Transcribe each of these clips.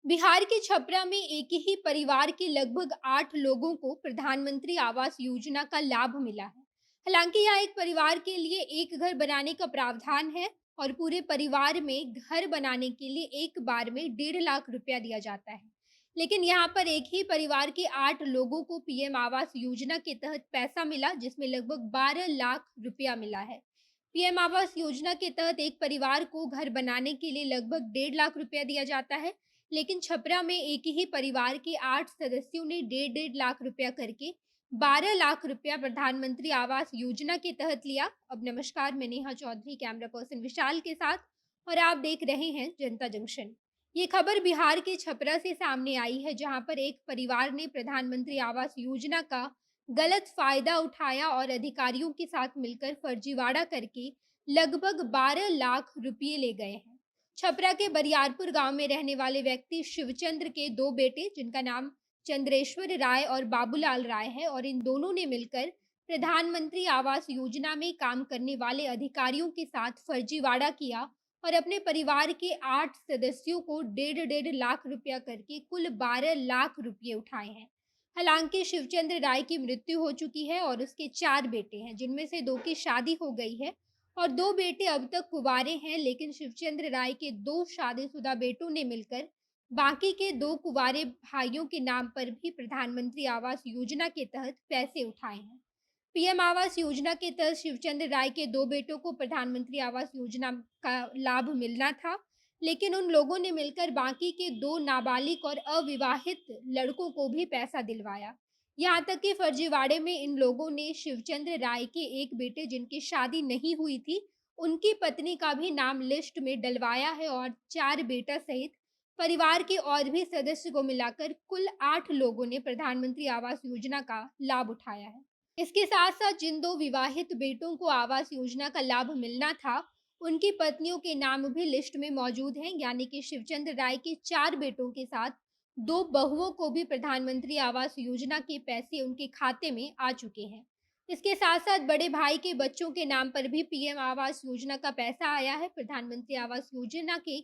बिहार के छपरा में एक ही परिवार के लगभग 8 लोगों को प्रधानमंत्री आवास योजना का लाभ मिला है। हालांकि यहाँ एक परिवार के लिए एक घर बनाने का प्रावधान है और पूरे परिवार में घर बनाने के लिए एक बार में 1.5 लाख रुपया दिया जाता है। लेकिन यहाँ पर एक ही परिवार के 8 लोगों को पीएम आवास योजना के तहत पैसा मिला, जिसमें लगभग 12 लाख रुपया मिला है। पीएम आवास योजना के तहत एक परिवार को घर बनाने के लिए लगभग 1.5 लाख रुपया दिया जाता है। लेकिन छपरा में एक ही परिवार के 8 सदस्यों ने डेढ़ लाख रुपया करके 12 लाख रुपया प्रधानमंत्री आवास योजना के तहत लिया। अब नमस्कार, मैं नेहा चौधरी कैमरा पर्सन विशाल के साथ और आप देख रहे हैं जनता जंक्शन। ये खबर बिहार के छपरा से सामने आई है, जहां पर एक परिवार ने प्रधानमंत्री आवास योजना का गलत फायदा उठाया और अधिकारियों के साथ मिलकर फर्जीवाड़ा करके लगभग 12 लाख रुपये ले गए हैं। छपरा के बरियारपुर गांव में रहने वाले व्यक्ति शिवचंद्र के दो बेटे, जिनका नाम चंद्रेश्वर राय और बाबूलाल राय है, और इन दोनों ने मिलकर प्रधानमंत्री आवास योजना में काम करने वाले अधिकारियों के साथ फर्जीवाड़ा किया और अपने परिवार के 8 सदस्यों को डेढ़ लाख रुपया करके कुल 12 लाख रुपये उठाए हैं। हालांकि शिवचंद्र राय की मृत्यु हो चुकी है और उसके 4 बेटे हैं, जिनमें से 2 की शादी हो गई है और 2 बेटे अब तक कुंवारे हैं। लेकिन शिवचंद्र राय के 2 शादीशुदा बेटों ने मिलकर बाकी के 2 कुंवारे भाइयों के नाम पर भी प्रधानमंत्री आवास योजना के तहत पैसे उठाए हैं। पीएम आवास योजना के तहत शिवचंद्र राय के 2 बेटों को प्रधानमंत्री आवास योजना का लाभ मिलना था, लेकिन उन लोगों ने मिलकर बाकी के 2 नाबालिग और अविवाहित लड़कों को भी पैसा दिलवाया। यहाँ तक कि फर्जीवाड़े में इन लोगों ने शिवचंद्र राय के एक बेटे, जिनकी शादी नहीं हुई थी, उनकी पत्नी का भी नाम लिस्ट में डलवाया है और 4 बेटा सहित परिवार के और भी सदस्य को मिलाकर कुल 8 लोगों ने प्रधानमंत्री आवास योजना का लाभ उठाया है। इसके साथ साथ जिन 2 विवाहित बेटों को आवास योजना का लाभ मिलना था, उनकी पत्नियों के नाम भी लिस्ट में मौजूद हैं, यानी कि शिवचंद्र राय के 4 बेटों के साथ 2 बहुओं को भी प्रधानमंत्री आवास योजना के पैसे उनके खाते में आ चुके हैं। इसके साथ साथ बड़े भाई के बच्चों के नाम पर भी पीएम आवास योजना का पैसा आया है। प्रधानमंत्री आवास योजना के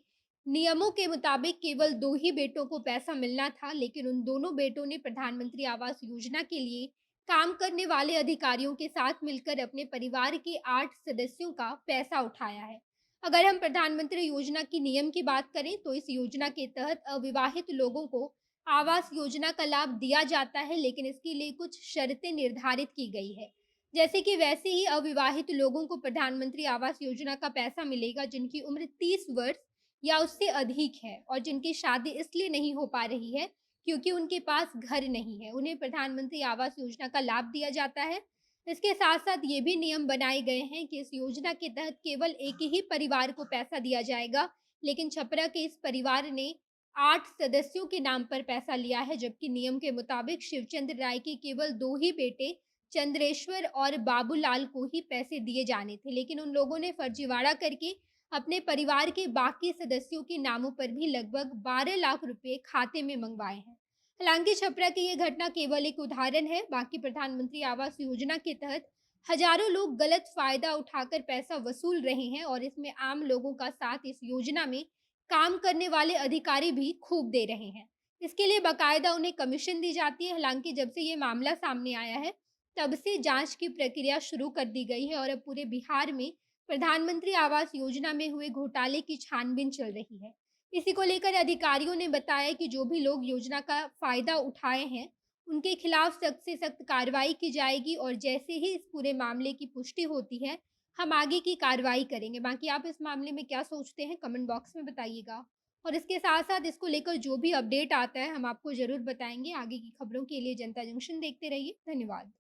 नियमों के मुताबिक केवल 2 ही बेटों को पैसा मिलना था, लेकिन उन दोनों बेटों ने प्रधानमंत्री आवास योजना के लिए काम करने वाले अधिकारियों के साथ मिलकर अपने परिवार के 8 सदस्यों का पैसा उठाया है। अगर हम प्रधानमंत्री योजना की नियम की बात करें, तो इस योजना के तहत अविवाहित लोगों को आवास योजना का लाभ दिया जाता है, लेकिन इसके लिए कुछ शर्तें निर्धारित की गई है। जैसे कि वैसे ही अविवाहित लोगों को प्रधानमंत्री आवास योजना का पैसा मिलेगा जिनकी उम्र 30 वर्ष या उससे अधिक है और जिनकी शादी इसलिए नहीं हो पा रही है क्योंकि उनके पास घर नहीं है, उन्हें प्रधानमंत्री आवास योजना का लाभ दिया जाता है। इसके साथ साथ ये भी नियम बनाए गए हैं कि इस योजना के तहत केवल एक ही परिवार को पैसा दिया जाएगा, लेकिन छपरा के इस परिवार ने 8 सदस्यों के नाम पर पैसा लिया है, जबकि नियम के मुताबिक शिवचंद्र राय के केवल 2 ही बेटे चंद्रेश्वर और बाबूलाल को ही पैसे दिए जाने थे, लेकिन उन लोगों ने फर्जीवाड़ा करके अपने परिवार के बाकी सदस्यों के नामों पर भी लगभग 12 लाख रुपए खाते में मंगवाए हैं। हालांकि छपरा की ये घटना केवल एक उदाहरण है, बाकी प्रधानमंत्री आवास योजना के तहत हजारों लोग गलत फायदा उठाकर पैसा वसूल रहे हैं और इसमें आम लोगों का साथ इस योजना में काम करने वाले अधिकारी भी खूब दे रहे हैं। इसके लिए बाकायदा उन्हें कमीशन दी जाती है। हालांकि जब से ये मामला सामने आया है, तब से जांच की प्रक्रिया शुरू कर दी गई है और अब पूरे बिहार में प्रधानमंत्री आवास योजना में हुए घोटाले की छानबीन चल रही है। इसी को लेकर अधिकारियों ने बताया कि जो भी लोग योजना का फायदा उठाए हैं, उनके खिलाफ सख्त से सख्त कार्रवाई की जाएगी और जैसे ही इस पूरे मामले की पुष्टि होती है, हम आगे की कार्रवाई करेंगे। बाकी आप इस मामले में क्या सोचते हैं, कमेंट बॉक्स में बताइएगा। और इसके साथ साथ इसको लेकर जो भी अपडेट आता है, हम आपको ज़रूर बताएंगे। आगे की खबरों के लिए जनता जंक्शन देखते रहिए। धन्यवाद।